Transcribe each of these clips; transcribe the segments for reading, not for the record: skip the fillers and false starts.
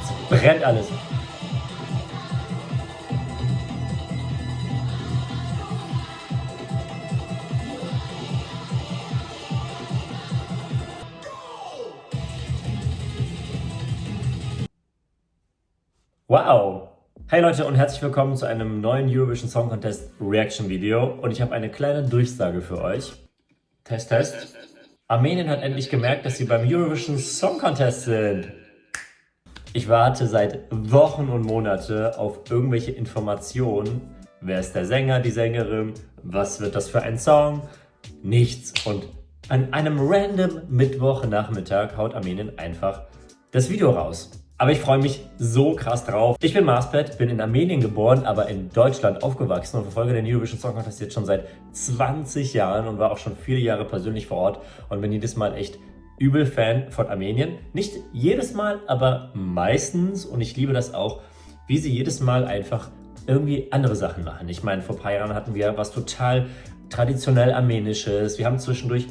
Es brennt alles. Wow! Hey Leute und herzlich willkommen zu einem neuen Eurovision Song Contest Reaction Video und ich habe eine kleine Durchsage für euch. Test, Test. Armenien hat endlich gemerkt, dass sie beim Eurovision Song Contest sind. Ich warte seit Wochen und Monate auf irgendwelche Informationen. Wer ist der Sänger, die Sängerin? Was wird das für ein Song? Nichts. Und an einem random Mittwochnachmittag haut Armenien einfach das Video raus. Aber ich freue mich so krass drauf. Ich bin Marspet, bin in Armenien geboren, aber in Deutschland aufgewachsen und verfolge den Eurovision Song Contest jetzt schon seit 20 Jahren und war auch schon viele Jahre persönlich vor Ort und bin jedes Mal echt übel Fan von Armenien. Nicht jedes Mal, aber meistens, und ich liebe das auch, wie sie jedes Mal einfach irgendwie andere Sachen machen. Ich meine, vor ein paar Jahren hatten wir was total traditionell Armenisches. Wir haben zwischendurch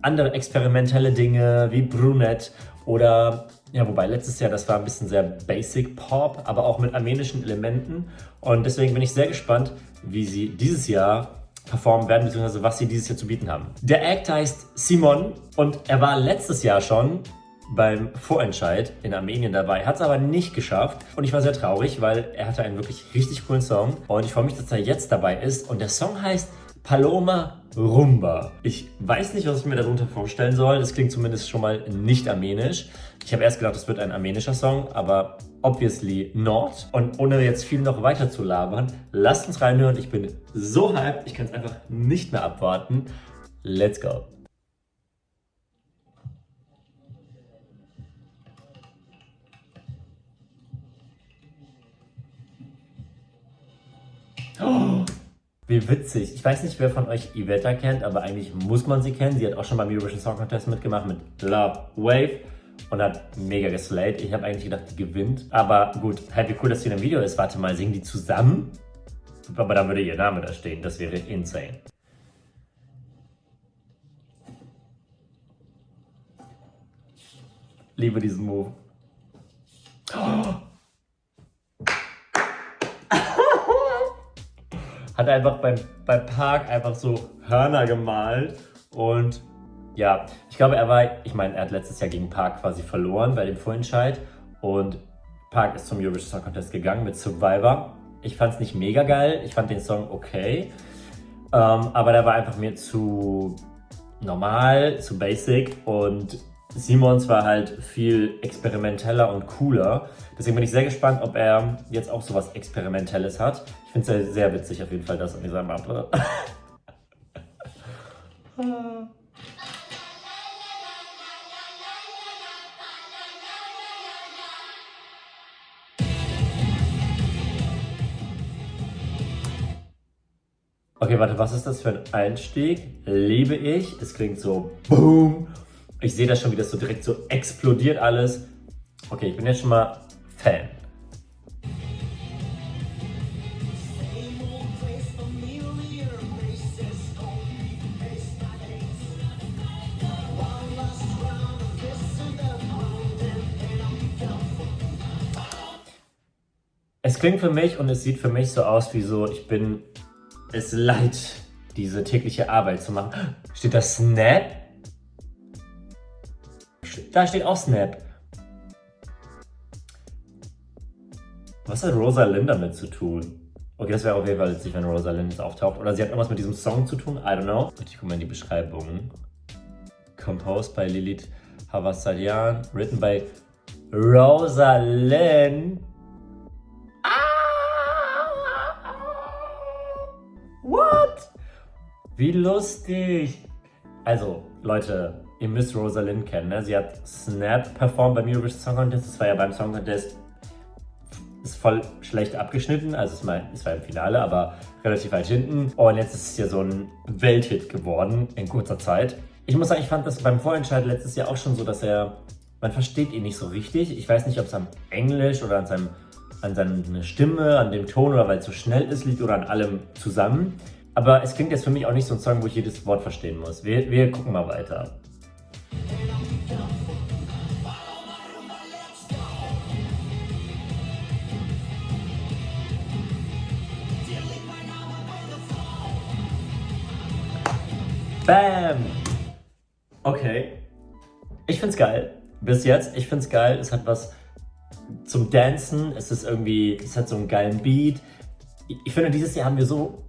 andere experimentelle Dinge wie Brunette oder, ja, wobei letztes Jahr, das war ein bisschen sehr Basic Pop, aber auch mit armenischen Elementen. Und deswegen bin ich sehr gespannt, wie sie dieses Jahr performen werden, beziehungsweise was sie dieses Jahr zu bieten haben. Der Act heißt Simon und er war letztes Jahr schon beim Vorentscheid in Armenien dabei, hat es aber nicht geschafft und ich war sehr traurig, weil er hatte einen wirklich richtig coolen Song und ich freue mich, dass er jetzt dabei ist und der Song heißt Paloma Rumba. Ich weiß nicht, was ich mir darunter vorstellen soll, das klingt zumindest schon mal nicht armenisch. Ich habe erst gedacht, das wird ein armenischer Song, aber obviously not. Und ohne jetzt viel noch weiter zu labern, lasst uns reinhören. Ich bin so hyped, ich kann es einfach nicht mehr abwarten. Let's go. Oh, wie witzig. Ich weiß nicht, wer von euch Iveta kennt, aber eigentlich muss man sie kennen. Sie hat auch schon beim Eurovision Song Contest mitgemacht mit Love Wave und hat mega geslayed. Ich habe eigentlich gedacht, die gewinnt. Aber gut, halt wie cool, dass sie in einem Video ist. Warte mal, singen die zusammen? Aber dann würde ihr Name da stehen. Das wäre insane. Liebe diesen Move. Oh. Hat einfach beim Park einfach so Hörner gemalt und ja, ich glaube, er hat letztes Jahr gegen Park quasi verloren bei dem Vorentscheid und Park ist zum Eurovision Song Contest gegangen mit Survivor. Ich fand es nicht mega geil, ich fand den Song okay, aber der war einfach mir zu normal, zu basic und Simons war halt viel experimenteller und cooler. Deswegen bin ich sehr gespannt, ob er jetzt auch sowas Experimentelles hat. Ich finde es sehr, sehr witzig auf jeden Fall, das an dieser Mappe. Okay, warte, was ist das für ein Einstieg? Liebe ich. Es klingt so boom. Ich sehe das schon, wie das so direkt so explodiert alles. Okay, ich bin jetzt schon mal Fan. Es klingt für mich und es sieht für mich so aus wie so, ich bin es leid, diese tägliche Arbeit zu machen. Steht da Snap? Da steht auch Snap. Was hat Rosalind damit zu tun? Okay, das wäre auf jeden Fall witzig, wenn Rosalind jetzt auftaucht. Oder sie hat irgendwas mit diesem Song zu tun, I don't know. Ich gucke mal in die Beschreibung. Composed by Lilith Havassarian, written by Rosalind. What? Wie lustig. Also, Leute, ihr müsst Rosalind kennen, ne? Sie hat Snap performt beim Eurovision Song Contest. Das war ja beim Song Contest ist voll schlecht abgeschnitten. Also es war im Finale, aber relativ weit hinten. Und jetzt ist es ja so ein Welthit geworden in kurzer Zeit. Ich muss sagen, ich fand das beim Vorentscheid letztes Jahr auch schon so, dass man versteht ihn nicht so richtig. Ich weiß nicht, ob es am Englisch oder an seiner Stimme, an dem Ton oder weil es so schnell ist, liegt oder an allem zusammen. Aber es klingt jetzt für mich auch nicht so ein Song, wo ich jedes Wort verstehen muss. Wir gucken mal weiter. Bam! Okay. Ich find's geil. Bis jetzt, ich find's geil. Es hat was zum Dancen. Es ist irgendwie, es hat so einen geilen Beat. Ich finde, dieses Jahr haben wir so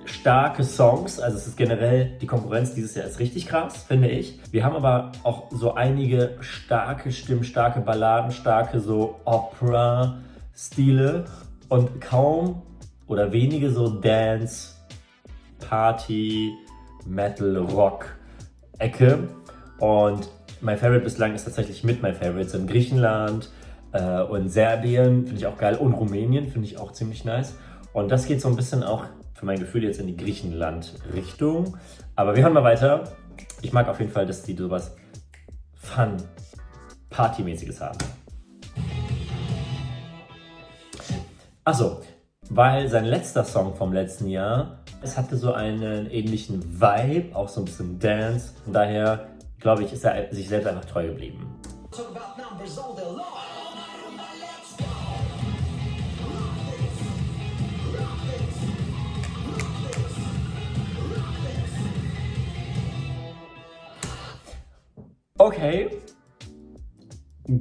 starke Songs. Also es ist generell, die Konkurrenz dieses Jahr ist richtig krass, finde ich. Wir haben aber auch so einige starke Stimmen, starke Balladen, starke so Opera-Stile und kaum oder wenige so Dance, Party, Metal, Rock Ecke. Und mein Favorite bislang ist tatsächlich mit My Favorites in Griechenland und Serbien, finde ich auch geil. Und Rumänien finde ich auch ziemlich nice. Und das geht so ein bisschen auch für mein Gefühl jetzt in die Griechenland-Richtung. Aber wir hören mal weiter. Ich mag auf jeden Fall, dass die sowas Fun, Partymäßiges haben. Achso, weil sein letzter Song vom letzten Jahr, es hatte so einen ähnlichen Vibe, auch so ein bisschen Dance. Von daher, glaube ich, ist er sich selbst einfach treu geblieben. Okay.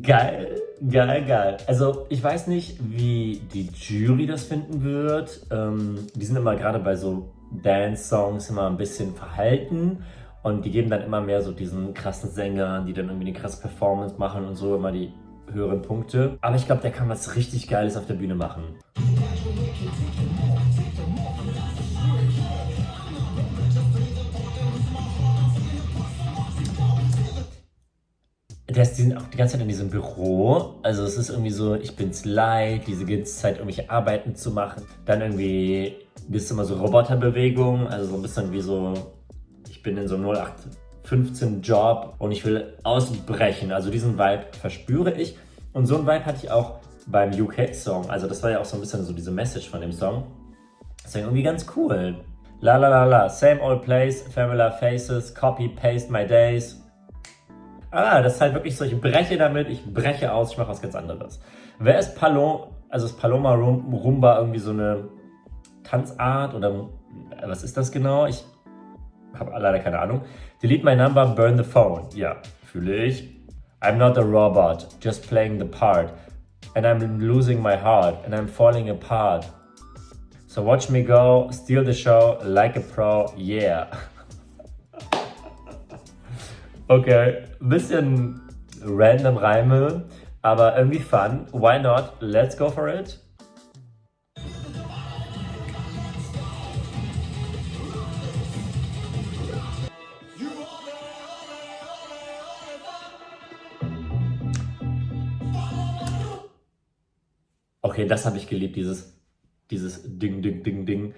Geil, geil, geil. Also ich weiß nicht, wie die Jury das finden wird. Die sind immer gerade bei so Dance-Songs immer ein bisschen verhalten und die geben dann immer mehr so diesen krassen Sängern, die dann irgendwie eine krasse Performance machen und so immer die höheren Punkte. Aber ich glaube, der kann was richtig Geiles auf der Bühne machen. Die sind auch die ganze Zeit in diesem Büro. Also es ist irgendwie so, ich bin's leid, diese ganze Zeit irgendwelche Arbeiten zu machen. Dann irgendwie, das ist immer so Roboterbewegungen, also so ein bisschen wie so, ich bin in so einem 0815 Job und ich will ausbrechen. Also diesen Vibe verspüre ich. Und so einen Vibe hatte ich auch beim UK-Song. Also das war ja auch so ein bisschen so diese Message von dem Song. Das war irgendwie ganz cool. La la la la, same old place, familiar faces, copy, paste my days. Das ist halt wirklich so, ich breche damit, ich breche aus, ich mache was ganz anderes. Wer ist ist Paloma Rumba irgendwie so eine Tanzart oder was ist das genau? Ich habe leider keine Ahnung. Delete my number, burn the phone. Ja, fühle ich. I'm not a robot, just playing the part. And I'm losing my heart and I'm falling apart. So watch me go, steal the show like a pro, yeah. Okay, bisschen random Reime, aber irgendwie fun. Why not? Let's go for it. Okay, das habe ich geliebt, dieses Ding, Ding, Ding, Ding.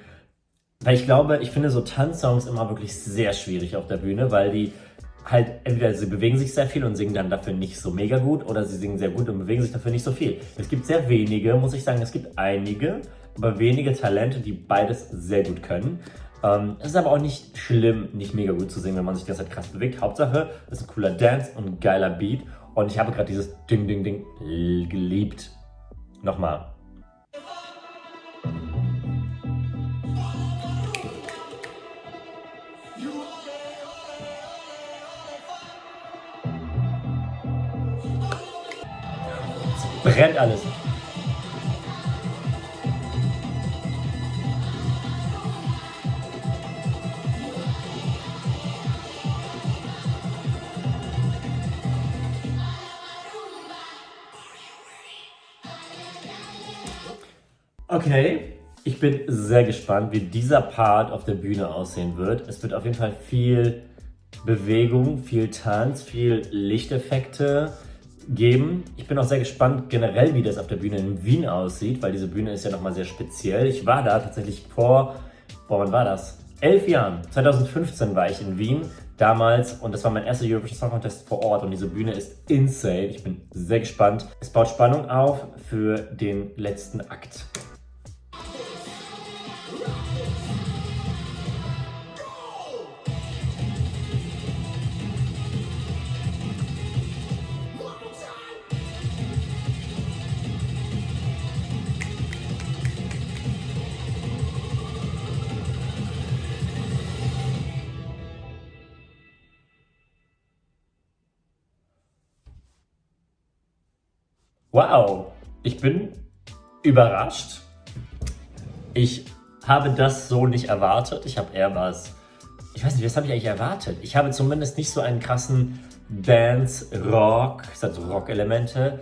Weil ich finde so Tanzsongs immer wirklich sehr schwierig auf der Bühne, weil die halt entweder sie bewegen sich sehr viel und singen dann dafür nicht so mega gut oder sie singen sehr gut und bewegen sich dafür nicht so viel. Es gibt sehr wenige, muss ich sagen, es gibt einige, aber wenige Talente, die beides sehr gut können. Es ist aber auch nicht schlimm, nicht mega gut zu singen, wenn man sich das halt krass bewegt. Hauptsache, es ist ein cooler Dance und ein geiler Beat und ich habe gerade dieses Ding, Ding, Ding geliebt. Nochmal. Brennt alles. Okay, ich bin sehr gespannt, wie dieser Part auf der Bühne aussehen wird. Es wird auf jeden Fall viel Bewegung, viel Tanz, viel Lichteffekte geben. Ich bin auch sehr gespannt generell, wie das auf der Bühne in Wien aussieht, weil diese Bühne ist ja nochmal sehr speziell. Ich war da tatsächlich wann war das? 11 Jahren. 2015 war ich in Wien damals und das war mein erster Eurovision Song Contest vor Ort und diese Bühne ist insane. Ich bin sehr gespannt. Es baut Spannung auf für den letzten Akt. Wow, ich bin überrascht. Ich habe das so nicht erwartet. Ich habe eher ich weiß nicht, was habe ich eigentlich erwartet? Ich habe zumindest nicht so einen krassen Dance-Rock, es hat so Rock-Elemente,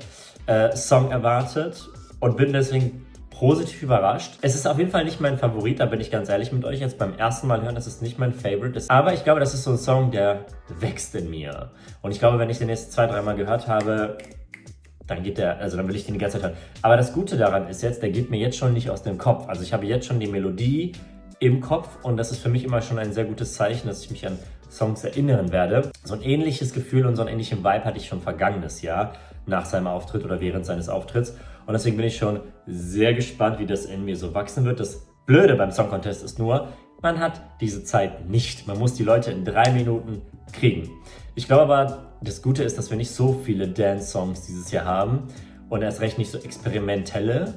Song erwartet und bin deswegen positiv überrascht. Es ist auf jeden Fall nicht mein Favorit, da bin ich ganz ehrlich mit euch. Jetzt beim ersten Mal hören, das ist nicht mein Favorite. Aber ich glaube, das ist so ein Song, der wächst in mir. Und ich glaube, wenn ich den jetzt 2-3 Mal gehört habe, dann dann will ich den die ganze Zeit hören. Aber das Gute daran ist jetzt, der geht mir jetzt schon nicht aus dem Kopf. Also ich habe jetzt schon die Melodie im Kopf und das ist für mich immer schon ein sehr gutes Zeichen, dass ich mich an Songs erinnern werde. So ein ähnliches Gefühl und so einen ähnlichen Vibe hatte ich schon vergangenes Jahr nach seinem Auftritt oder während seines Auftritts. Und deswegen bin ich schon sehr gespannt, wie das in mir so wachsen wird. Das Blöde beim Song Contest ist nur, man hat diese Zeit nicht. Man muss die Leute in 3 Minuten kriegen. Ich glaube aber, das Gute ist, dass wir nicht so viele Dance-Songs dieses Jahr haben und erst recht nicht so experimentelle.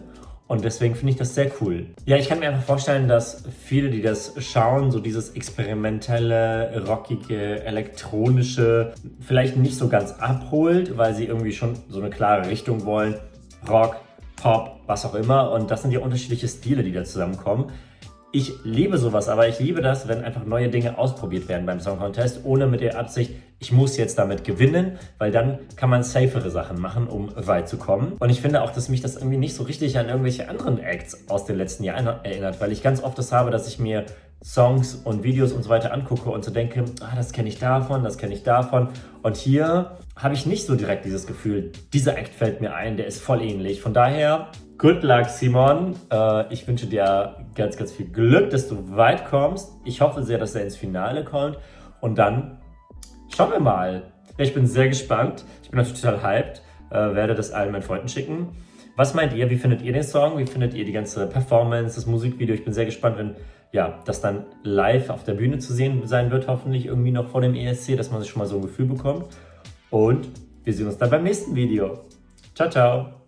Und deswegen finde ich das sehr cool. Ja, ich kann mir einfach vorstellen, dass viele, die das schauen, so dieses experimentelle, rockige, elektronische vielleicht nicht so ganz abholt, weil sie irgendwie schon so eine klare Richtung wollen. Rock, Pop, was auch immer. Und das sind ja unterschiedliche Stile, die da zusammenkommen. Ich liebe sowas, aber ich liebe das, wenn einfach neue Dinge ausprobiert werden beim Song Contest, ohne mit der Absicht, ich muss jetzt damit gewinnen, weil dann kann man safere Sachen machen, um weit zu kommen. Und ich finde auch, dass mich das irgendwie nicht so richtig an irgendwelche anderen Acts aus den letzten Jahren erinnert, weil ich ganz oft das habe, dass ich mir Songs und Videos und so weiter angucke und so denke, das kenne ich davon, das kenne ich davon. Und hier habe ich nicht so direkt dieses Gefühl, dieser Act fällt mir ein, der ist voll ähnlich. Von daher, good luck, Simon. Ich wünsche dir ganz, ganz viel Glück, dass du weit kommst. Ich hoffe sehr, dass er ins Finale kommt. Und dann schauen wir mal. Ich bin sehr gespannt. Ich bin natürlich total hyped. Werde das allen meinen Freunden schicken. Was meint ihr? Wie findet ihr den Song? Wie findet ihr die ganze Performance, das Musikvideo? Ich bin sehr gespannt, wenn das dann live auf der Bühne zu sehen sein wird, hoffentlich irgendwie noch vor dem ESC, dass man sich schon mal so ein Gefühl bekommt. Und wir sehen uns dann beim nächsten Video. Ciao, ciao!